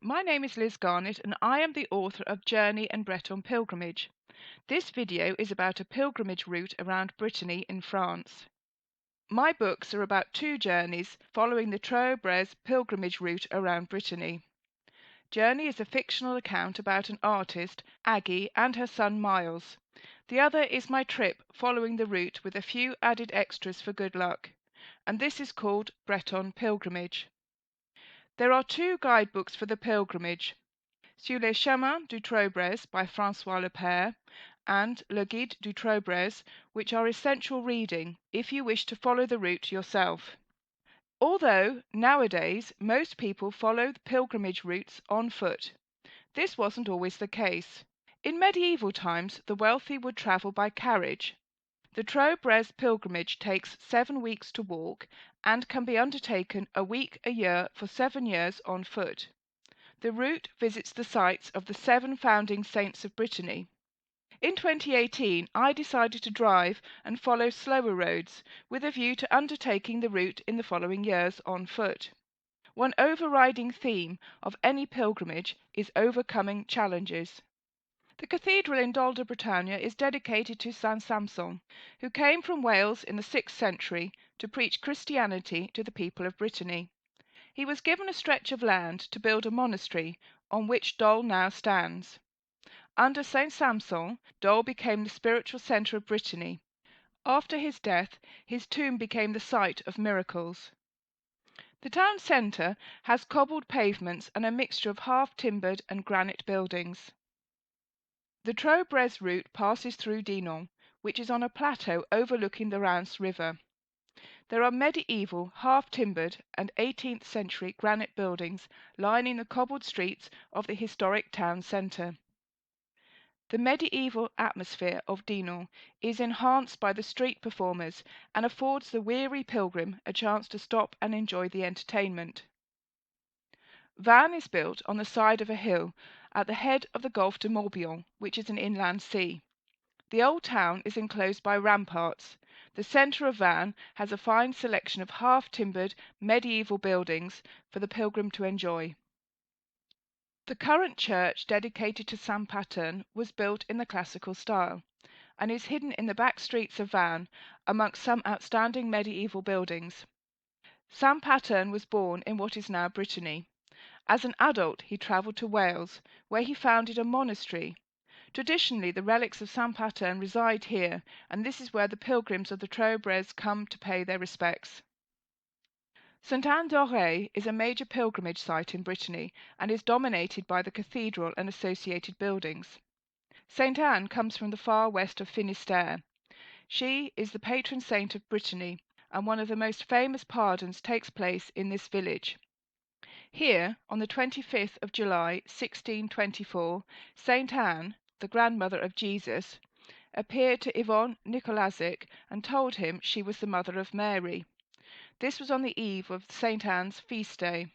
My name is Liz Garnett and I am the author of Journey and Breton Pilgrimage. This video is about a pilgrimage route around Brittany in France. My books are about two journeys following the Tro Breiz pilgrimage route around Brittany. Journey is a fictional account about an artist, Aggie, and her son Miles. The other is my trip following the route with a few added extras for good luck, and this is called Breton Pilgrimage. There are two guidebooks for the pilgrimage, Sur les chemins du Tro Breiz by François Lepere and Le Guide du Tro Breiz, which are essential reading if you wish to follow the route yourself. Although nowadays most people follow the pilgrimage routes on foot, this wasn't always the case. In medieval times, the wealthy would travel by carriage. The Tro Breiz pilgrimage takes 7 weeks to walk and can be undertaken a week a year for 7 years on foot. The route visits the sites of the 7 founding saints of Brittany. In 2018, I decided to drive and follow slower roads with a view to undertaking the route in the following years on foot. One overriding theme of any pilgrimage is overcoming challenges. The cathedral in Dol de Bretagne is dedicated to Saint Samson, who came from Wales in the 6th century to preach Christianity to the people of Brittany. He was given a stretch of land to build a monastery on which Dol now stands. Under Saint Samson, Dol became the spiritual centre of Brittany. After his death, his tomb became the site of miracles. The town centre has cobbled pavements and a mixture of half-timbered and granite buildings. The Tro Breiz route passes through Dinan, which is on a plateau overlooking the Rance River. There are medieval, half-timbered and 18th century granite buildings lining the cobbled streets of the historic town centre. The medieval atmosphere of Dinan is enhanced by the street performers and affords the weary pilgrim a chance to stop and enjoy the entertainment. Vannes is built on the side of a hill at the head of the Golfe de Morbihan, which is an inland sea. The old town is enclosed by ramparts. The centre of Vannes has a fine selection of half-timbered medieval buildings for the pilgrim to enjoy. The current church, dedicated to Sainte Anhe, was built in the classical style and is hidden in the back streets of Vannes amongst some outstanding medieval buildings. Sainte Anhe was born in what is now Brittany. As an adult, he travelled to Wales, where he founded a monastery. Traditionally, the relics of Sainte Anhe reside here, and this is where the pilgrims of the Tro Breiz come to pay their respects. Sainte Anhe is a major pilgrimage site in Brittany and is dominated by the cathedral and associated buildings. Sainte Anne comes from the far west of Finistère. She is the patron saint of Brittany, and one of the most famous pardons takes place in this village. Here, on the 25th of July, 1624, Sainte Anne, the grandmother of Jesus, appeared to Yvon Nicolazic and told him she was the mother of Mary. This was on the eve of Sainte Anne's feast day.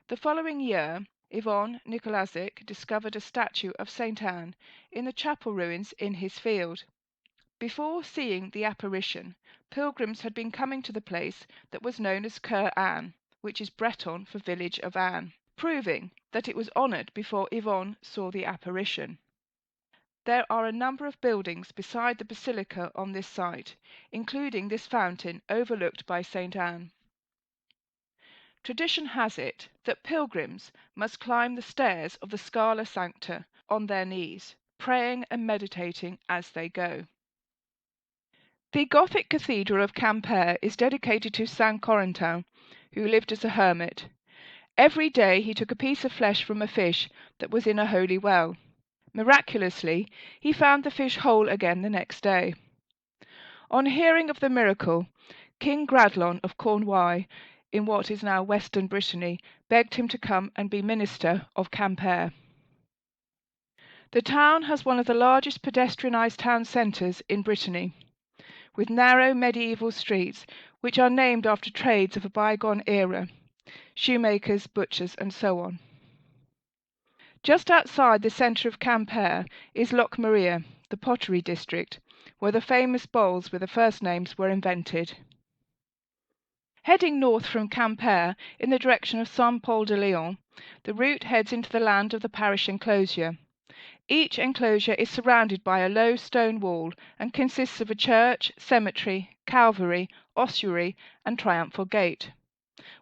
The following year, Yvon Nicolazic discovered a statue of Sainte Anne in the chapel ruins in his field. Before seeing the apparition, pilgrims had been coming to the place that was known as Cœur Anne, which is Breton for village of Anne, proving that it was honoured before Yvon saw the apparition. There are a number of buildings beside the basilica on this site, including this fountain overlooked by Sainte Anne. Tradition has it that pilgrims must climb the stairs of the Scala Sancta on their knees, praying and meditating as they go. The Gothic cathedral of Quimper is dedicated to Saint Corentin, who lived as a hermit. Every day he took a piece of flesh from a fish that was in a holy well. Miraculously, he found the fish whole again the next day. On hearing of the miracle, King Gradlon of Cornouailles, in what is now western Brittany, begged him to come and be minister of Quimper. The town has one of the largest pedestrianised town centres in Brittany, with narrow medieval streets which are named after trades of a bygone era, shoemakers, butchers, and so on. Just outside the centre of Quimper is Loch Maria, the pottery district, where the famous bowls with the first names were invented. Heading north from Quimper in the direction of Pol de Leon, the route heads into the land of the parish enclosure. Each enclosure is surrounded by a low stone wall and consists of a church, cemetery, calvary, ossuary and triumphal gate.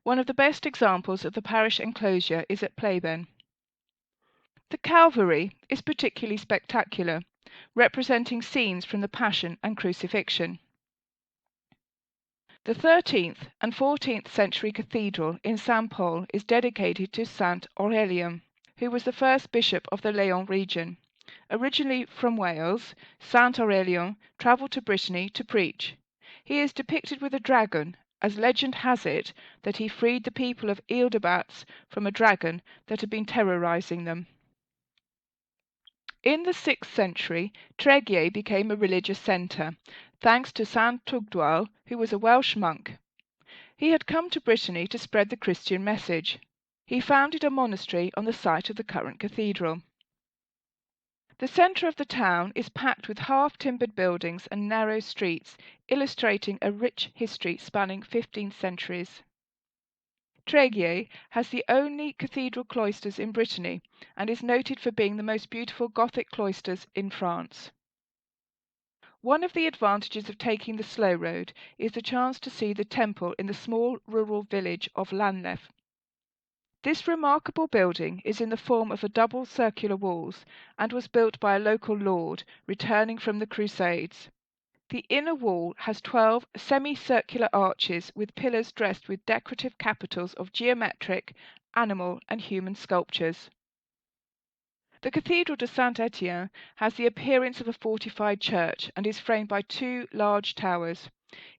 One of the best examples of the parish enclosure is at Pleyben. The calvary is particularly spectacular, representing scenes from the Passion and Crucifixion. The 13th and 14th century cathedral in St Pol is dedicated to Saint Aurelian, who was the first bishop of the Leon region. Originally from Wales, Saint Aurelian travelled to Brittany to preach. He is depicted with a dragon, as legend has it that he freed the people of Ile-de-Batz from a dragon that had been terrorizing them. In the 6th century, Treguier became a religious centre, thanks to Saint Tugdual, who was a Welsh monk. He had come to Brittany to spread the Christian message. He founded a monastery on the site of the current cathedral. The centre of the town is packed with half-timbered buildings and narrow streets, illustrating a rich history spanning 15 centuries. Treguier has the only cathedral cloisters in Brittany and is noted for being the most beautiful Gothic cloisters in France. One of the advantages of taking the slow road is the chance to see the temple in the small rural village of Lanleff. This remarkable building is in the form of a double circular walls and was built by a local lord returning from the Crusades. The inner wall has 12 semicircular arches with pillars dressed with decorative capitals of geometric, animal and human sculptures. The Cathedral de Sainte Anhe has the appearance of a fortified church and is framed by 2 large towers.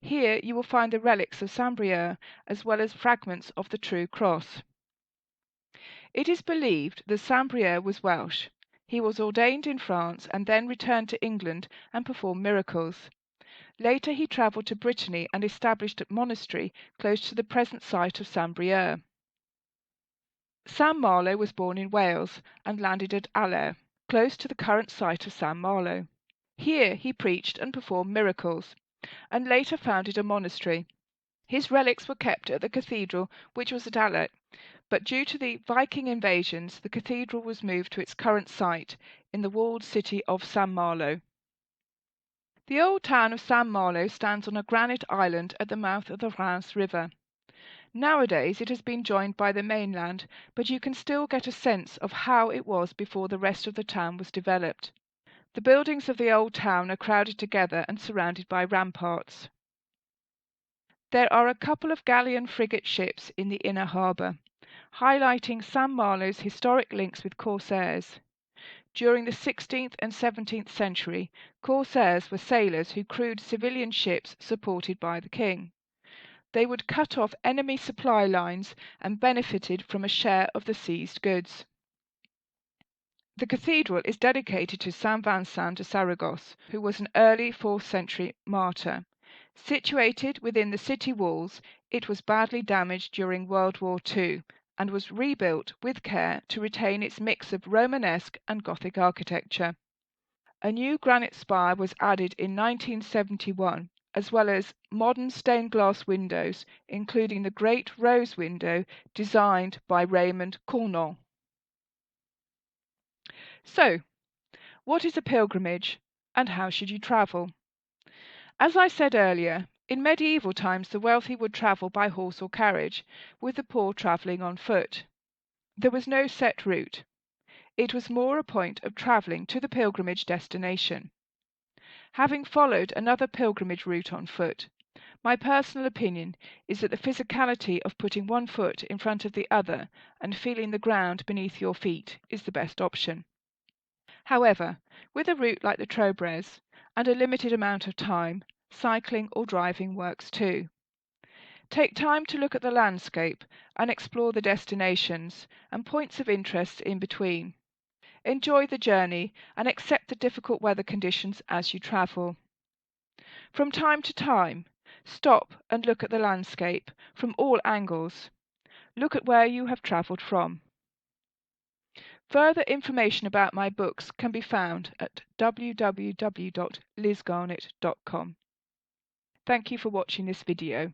Here you will find the relics of St Brieuc as well as fragments of the true cross. It is believed that St Brieuc was Welsh. He was ordained in France and then returned to England and performed miracles. Later he travelled to Brittany and established a monastery close to the present site of St Brieuc. St Malo was born in Wales and landed at Lanleff, close to the current site of St Malo. Here he preached and performed miracles, and later founded a monastery. His relics were kept at the cathedral, which was at Lanleff, but due to the Viking invasions, the cathedral was moved to its current site in the walled city of St Malo. The old town of St Malo stands on a granite island at the mouth of the Reims River. Nowadays it has been joined by the mainland, but you can still get a sense of how it was before the rest of the town was developed. The buildings of the old town are crowded together and surrounded by ramparts. There are a couple of galleon frigate ships in the inner harbour, highlighting St Malo's historic links with corsairs. During the 16th and 17th century, corsairs were sailors who crewed civilian ships supported by the king. They would cut off enemy supply lines and benefited from a share of the seized goods. The cathedral is dedicated to Saint Vincent de Saragosse, who was an early 4th century martyr. Situated within the city walls, it was badly damaged during World War II and was rebuilt with care to retain its mix of Romanesque and Gothic architecture. A new granite spire was added in 1971, as well as modern stained glass windows, including the Great Rose window designed by Raymond Queneau. So, what is a pilgrimage and how should you travel? As I said earlier, in medieval times the wealthy would travel by horse or carriage, with the poor travelling on foot. There was no set route. It was more a point of travelling to the pilgrimage destination. Having followed another pilgrimage route on foot, my personal opinion is that the physicality of putting one foot in front of the other and feeling the ground beneath your feet is the best option. However, with a route like the Tro Breiz and a limited amount of time, cycling or driving works too. Take time to look at the landscape and explore the destinations and points of interest in between. Enjoy the journey and accept the difficult weather conditions as you travel. From time to time, stop and look at the landscape from all angles. Look at where you have travelled from. Further information about my books can be found at www.lizgarnett.com. Thank you for watching this video.